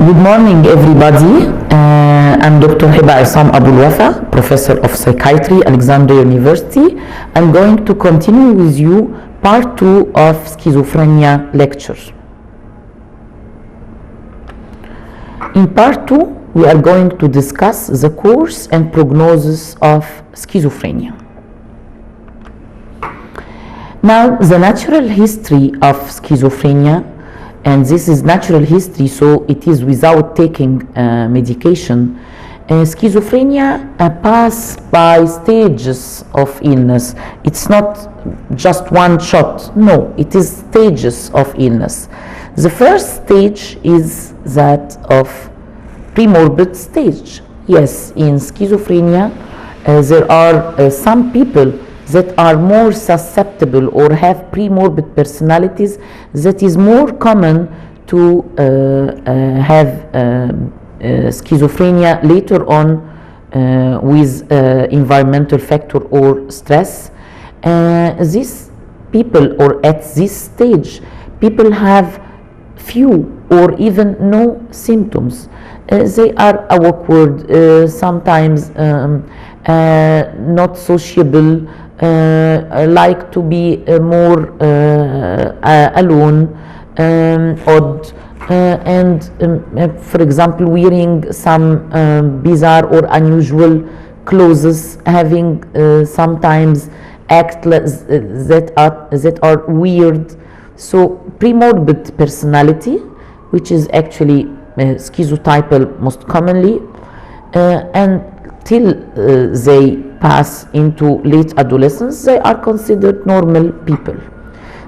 Good morning, everybody. I'm Dr. Heba Essam Professor of Psychiatry, Alexandria University. I'm going to continue with you part 2 of schizophrenia lecture. In part 2, we are going to discuss the course and prognosis of schizophrenia. Now, the natural history of schizophrenia, and this is natural history, so it is without taking medication. Schizophrenia pass by stages of illness. It's not just one shot, no, it is stages of illness. The first stage is that of premorbid stage. Yes, in schizophrenia there are some people that are more susceptible or have premorbid personalities that is more common to have schizophrenia later on with environmental factor or stress. These people, or at this stage, people have few or even no symptoms. They are awkward, sometimes not sociable, like to be more alone, odd, and for example wearing some bizarre or unusual clothes, having sometimes acts that are weird. So premorbid personality, which is actually schizotypal most commonly, until they pass into late adolescence, they are considered normal people.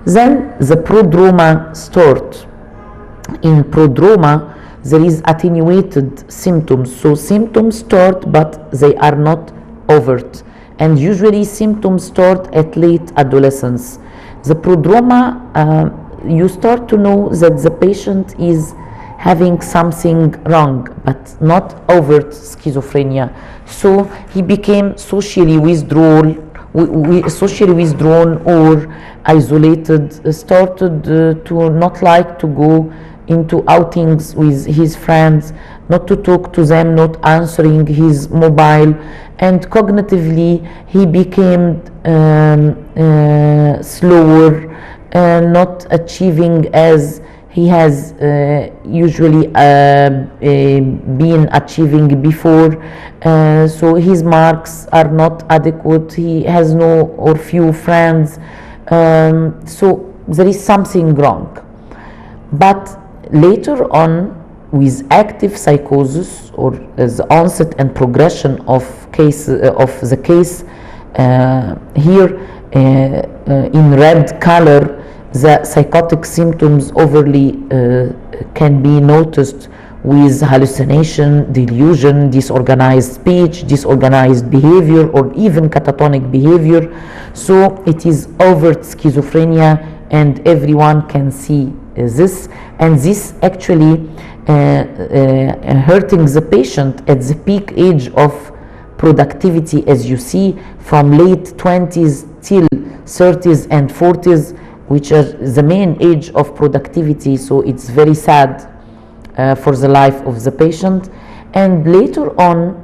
Then the prodroma start. In prodroma, there is attenuated symptoms. So symptoms start, but they are not overt. And usually symptoms start at late adolescence. The prodroma, you start to know that the patient is having something wrong, but not overt schizophrenia. So he became socially withdrawn or isolated, started to not like to go into outings with his friends, not to talk to them, not answering his mobile, and cognitively he became slower, not achieving as he has usually been achieving before. So his marks are not adequate, he has no or few friends, so there is something wrong. But later on, with active psychosis or the onset and progression of the case, here in red color, the psychotic symptoms overly can be noticed with hallucination, delusion, disorganized speech, disorganized behavior, or even catatonic behavior. So it is overt schizophrenia, and everyone can see this, and this actually hurting the patient at the peak age of productivity, as you see, from late 20s till 30s and 40s, which are the main age of productivity. So it's very sad for the life of the patient. And later on,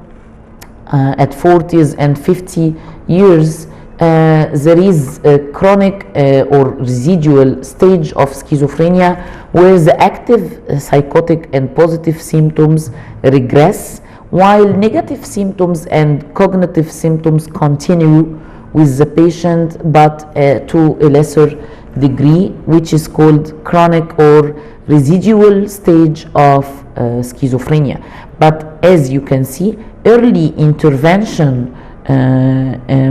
at 40s and 50 years, there is a chronic or residual stage of schizophrenia where the active psychotic and positive symptoms regress, while negative symptoms and cognitive symptoms continue with the patient, but to a lesser degree, which is called chronic or residual stage of schizophrenia. But as you can see, early intervention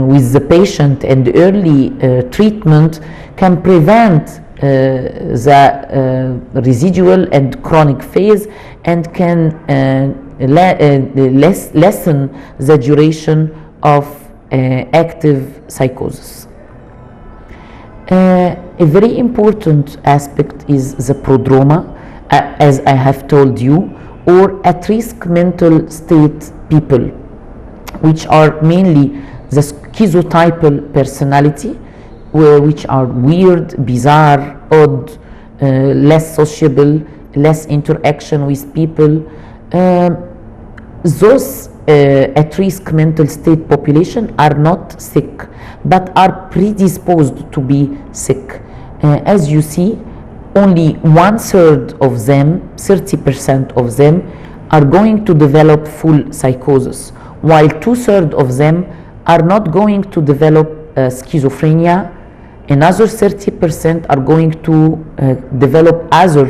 with the patient and early treatment can prevent the residual and chronic phase, and can lessen the duration of active psychosis. A very important aspect is the prodroma, as I have told you, or at-risk mental state people, which are mainly the schizotypal personality, which are weird, bizarre, odd, less sociable, less interaction with people. Those at risk mental state population are not sick, but are predisposed to be sick. As you see, only 1/3 of them, 30% of them, are going to develop full psychosis, while 2/3 of them are not going to develop schizophrenia. Another 30% are going to develop other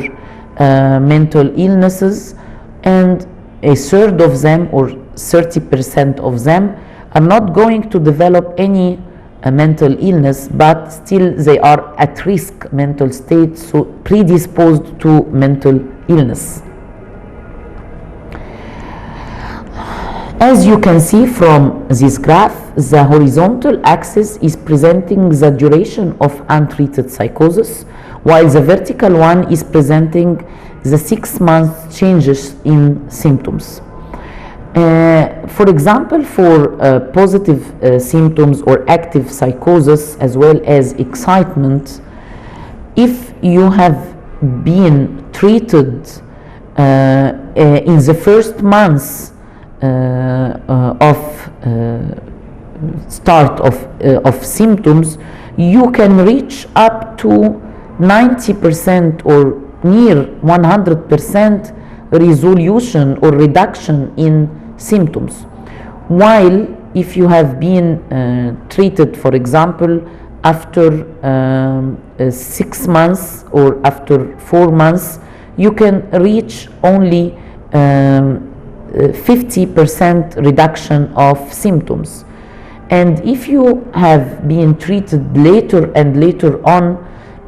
mental illnesses, and a third of them, or 30% of them, are not going to develop any mental illness, but still they are at risk mental state, so predisposed to mental illness. As you can see from this graph, the horizontal axis is presenting the duration of untreated psychosis, while the vertical one is presenting the 6-month changes in symptoms. For example, for positive symptoms or active psychosis as well as excitement, if you have been treated in the first months of start of symptoms, you can reach up to 90% or near 100% resolution or reduction in symptoms. While if you have been treated, for example, after 6 months or after 4 months, you can reach only 50% reduction of symptoms. And if you have been treated later and later on,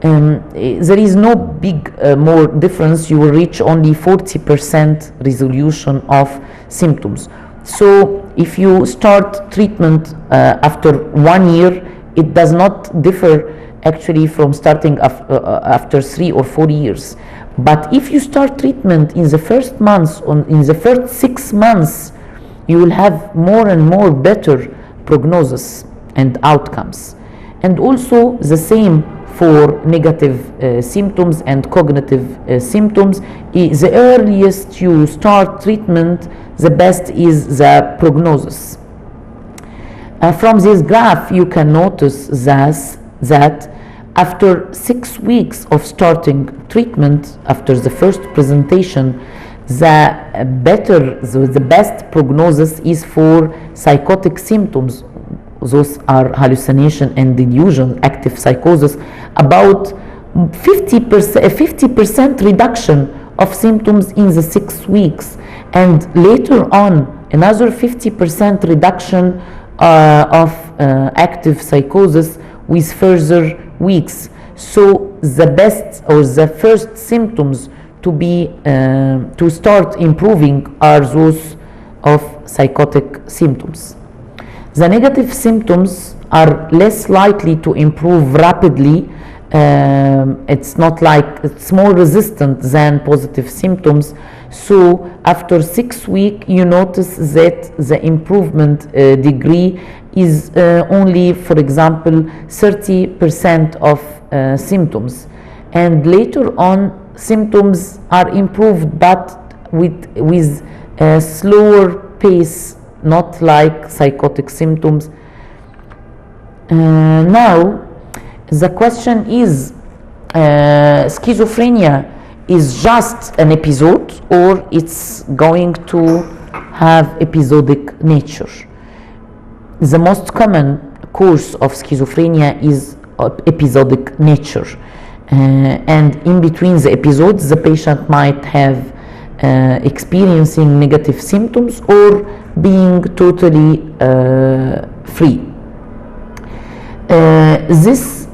there is no big more difference. You will reach only 40% resolution of symptoms. So if you start treatment after 1 year, it does not differ actually from starting after 3 or 4 years. But if you start treatment in the first months, in the first 6 months, you will have more and more better prognosis and outcomes. And also the same for negative symptoms and cognitive symptoms. The earliest you start treatment, the best is the prognosis. From this graph, you can notice that after 6 weeks of starting treatment, after the first presentation, the best prognosis is for psychotic symptoms. Those are hallucination and delusion, active psychosis. About 50% reduction of symptoms in the 6 weeks, and later on another 50% reduction of active psychosis with further weeks. So the best or the first symptoms to start improving are those of psychotic symptoms. The negative symptoms are less likely to improve rapidly. It's more resistant than positive symptoms. So after 6 weeks, you notice that the improvement degree is only, for example, 30% of symptoms. And later on, symptoms are improved, but with a slower pace, not like psychotic symptoms. Now, the question is, schizophrenia is just an episode, or it's going to have episodic nature? The most common course of schizophrenia is episodic nature. And in between the episodes, the patient might have experiencing negative symptoms or being totally free. This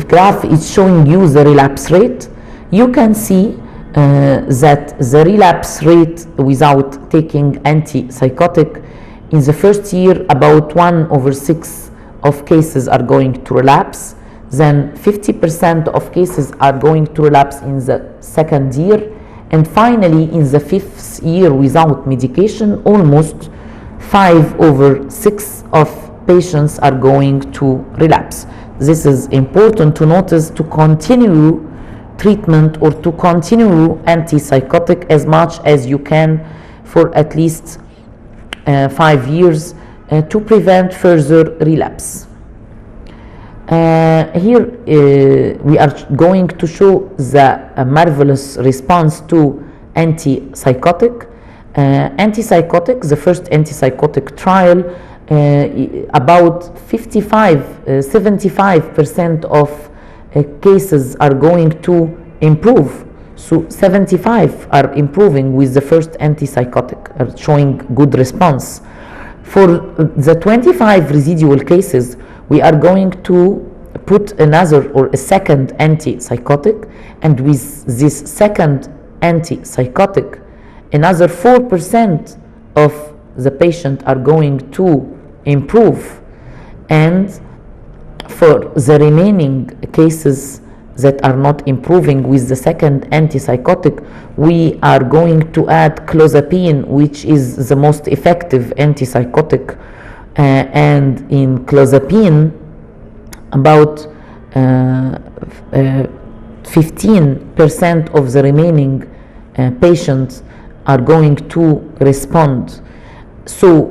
graph is showing you the relapse rate. You can see that the relapse rate without taking antipsychotic, in the first year, about 1/6 of cases are going to relapse. Then 50% of cases are going to relapse in the second year. And finally, in the 5th year without medication, almost 5/6 of patients are going to relapse. This is important to notice, to continue treatment or to continue antipsychotic as much as you can for at least 5 years to prevent further relapse. Here we are going to show the marvelous response to antipsychotic. The first antipsychotic trial, about 75% of cases are going to improve. So 75 are improving with the first antipsychotic, are showing good response. For the 25 residual cases, we are going to put another or a second antipsychotic, and with this second antipsychotic, another 4% of the patient are going to improve, and for the remaining cases that are not improving with the second antipsychotic, we are going to add clozapine, which is the most effective antipsychotic, and in clozapine about 15% of the remaining patients are going to respond. So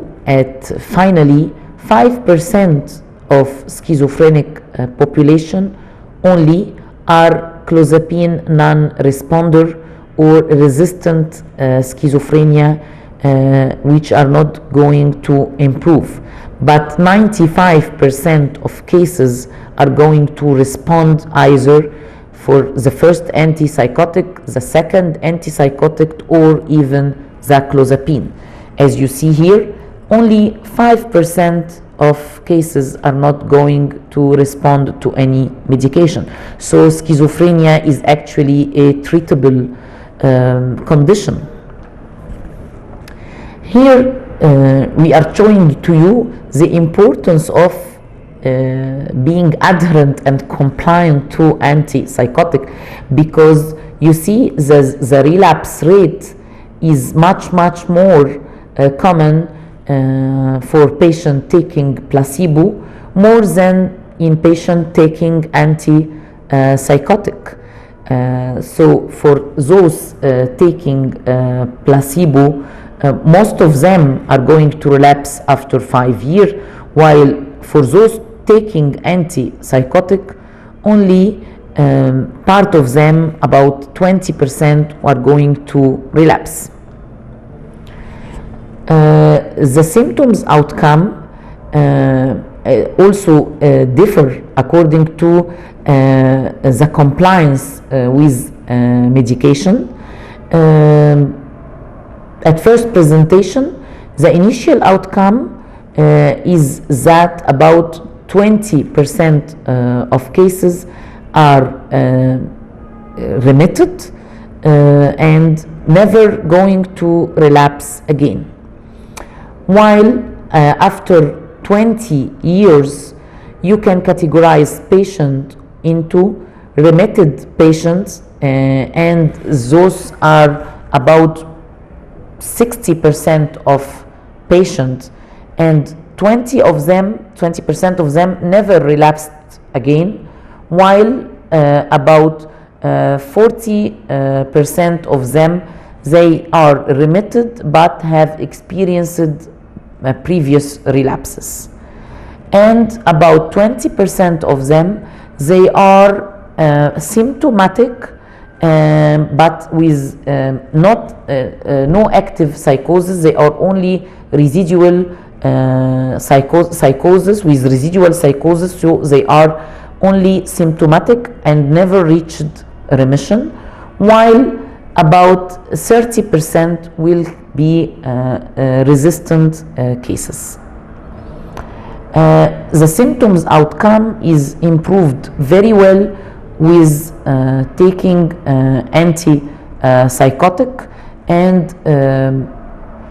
finally 5% of schizophrenic population only are clozapine non-responder or resistant schizophrenia, which are not going to improve. But 95% of cases are going to respond either for the first antipsychotic, the second antipsychotic, or even the clozapine. As you see here, only 5% of cases are not going to respond to any medication. So schizophrenia is actually a treatable condition. Here we are showing to you the importance of being adherent and compliant to antipsychotic, because you see the relapse rate is much more common for patient taking placebo more than in patient taking antipsychotic. So for those taking placebo, most of them are going to relapse after 5 years, while for those taking antipsychotic, only part of them, about 20%, are going to relapse. The symptoms outcome also differ according to the compliance with medication. At first presentation, the initial outcome is that about 20% of cases are remitted and never going to relapse again. While after 20 years, you can categorize patients into remitted patients, and those are about 60% of patients, and 20% of them never relapsed again, while about 40% of them, they are remitted but have experienced previous relapses, and about 20% of them, they are symptomatic but with no active psychosis. They are only residual psychosis with residual psychosis, so they are only symptomatic and never reached remission, while about 30% will be resistant cases. The symptoms outcome is improved very well with taking antipsychotic, and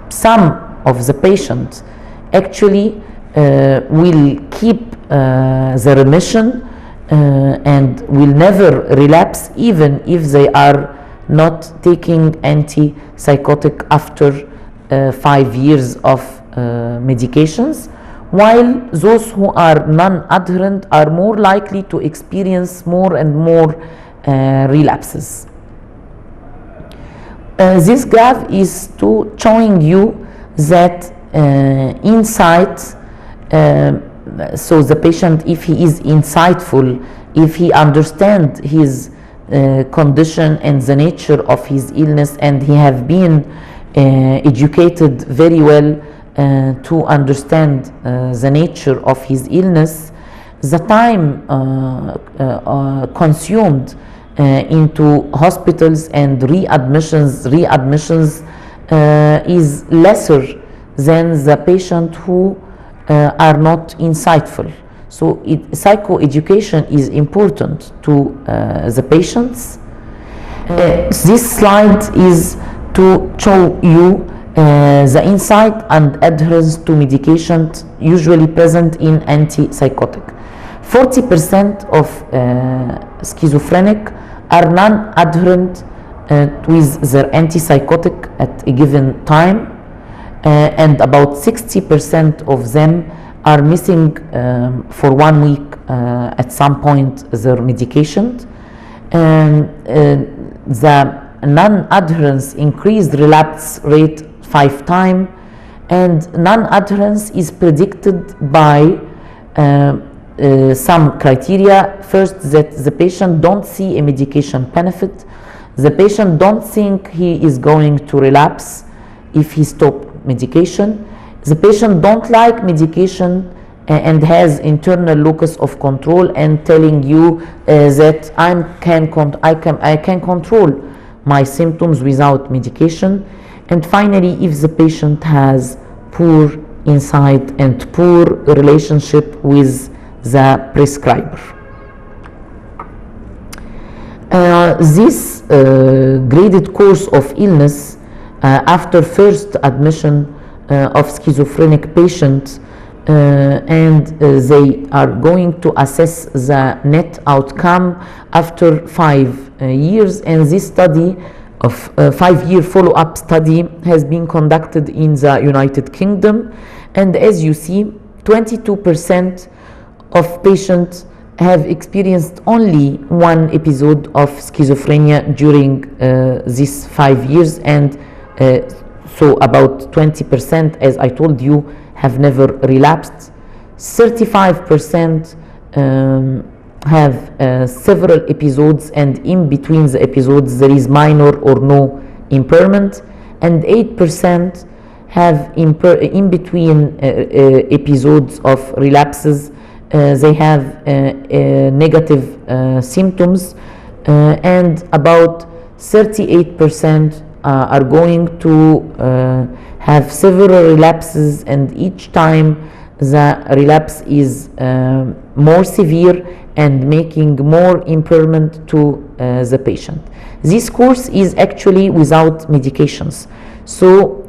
some of the patients actually will keep the remission and will never relapse even if they are not taking antipsychotic after 5 years of medications, while those who are non-adherent are more likely to experience more and more relapses. This graph is to showing you that insight, so the patient, if he is insightful, if he understands his condition and the nature of his illness, and he have been educated very well to understand the nature of his illness, the time consumed into hospitals and readmissions is lesser than the patient who are not insightful. So psychoeducation is important to the patients. This slide is to show you the insight and adherence to medication usually present in antipsychotic. 40% of schizophrenic are non-adherent with their antipsychotic at a given time, and about 60% of them are missing for 1 week at some point their medication. The non-adherence increased relapse rate 5 times, and non-adherence is predicted by some criteria. First, that the patient don't see a medication benefit. The patient don't think he is going to relapse if he stop medication. The patient don't like medication and has internal locus of control and telling you that I can control my symptoms without medication. And finally, if the patient has poor insight and poor relationship with the prescriber. This graded course of illness after first admission of schizophrenic patient, and they are going to assess the net outcome after 5 years, and this study of 5-year follow-up study has been conducted in the United Kingdom, and as you see, 22% of patients have experienced only 1 episode of schizophrenia during these 5 years, and so about 20%, as I told you, have never relapsed. 35% have several episodes, and in between the episodes there is minor or no impairment, and 8% have in between episodes of relapses they have negative symptoms, and about 38% are going to have several relapses, and each time the relapse is more severe and making more impairment to the patient. This course is actually without medications. So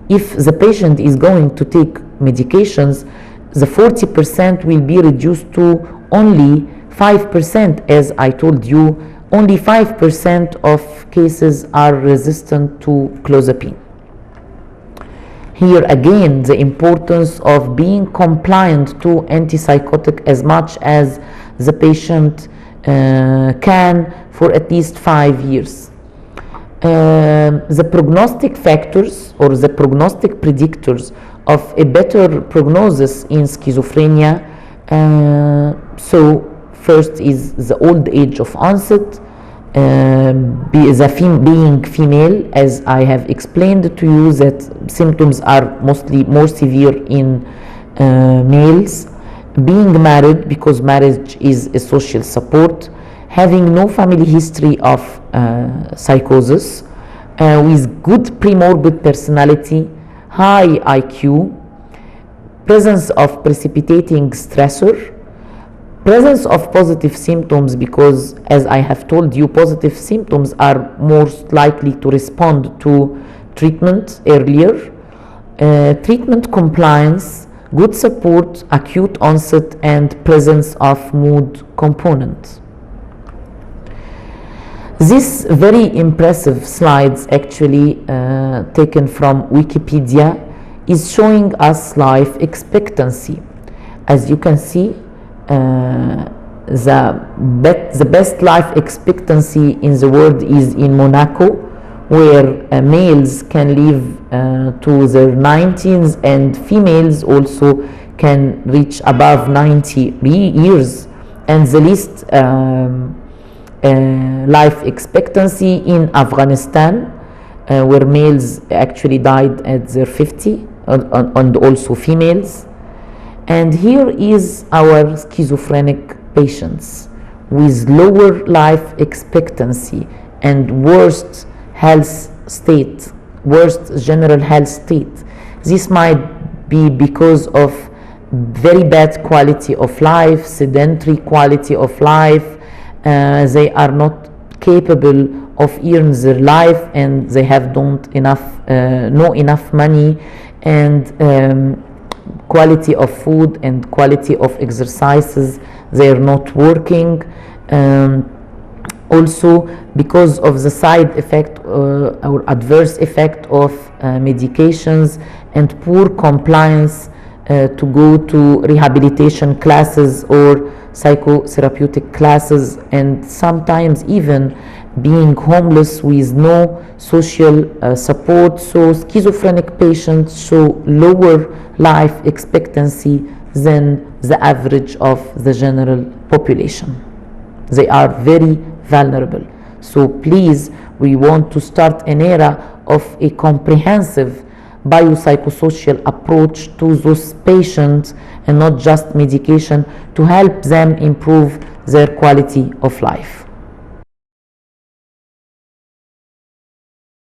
if the patient is going to take medications, the 40% will be reduced to only 5%. As I told you, only 5% of cases are resistant to clozapine. Here again, the importance of being compliant to antipsychotic as much as the patient can for at least 5 years. The prognostic factors or the prognostic predictors of a better prognosis in schizophrenia, so first is the old age of onset, being female, as I have explained to you that symptoms are mostly more severe in males, being married because marriage is a social support, having no family history of psychosis, with good premorbid personality, high IQ, presence of precipitating stressor, presence of positive symptoms, because as I have told you, positive symptoms are most likely to respond to treatment earlier, treatment compliance, good support, acute onset, and presence of mood component. This very impressive slides actually taken from Wikipedia is showing us life expectancy. As you can see, the best life expectancy in the world is in Monaco, where males can live to their 90s and females also can reach above 90 years. And the least life expectancy in Afghanistan, where males actually died at their 50, and also females. And here is our schizophrenic patients with lower life expectancy and worst health state, worst general health state. This might be because of very bad quality of life, sedentary quality of life. They are not capable of earning their life, and they have not enough money, and quality of food and quality of exercises. They are not working. Also because of the side effect or adverse effect of medications and poor compliance to go to rehabilitation classes or psychotherapeutic classes, and sometimes even being homeless with no social support. So schizophrenic patients show lower life expectancy than the average of the general population. They are very vulnerable. So please, we want to start an era of a comprehensive biopsychosocial approach to those patients, and not just medication, to help them improve their quality of life.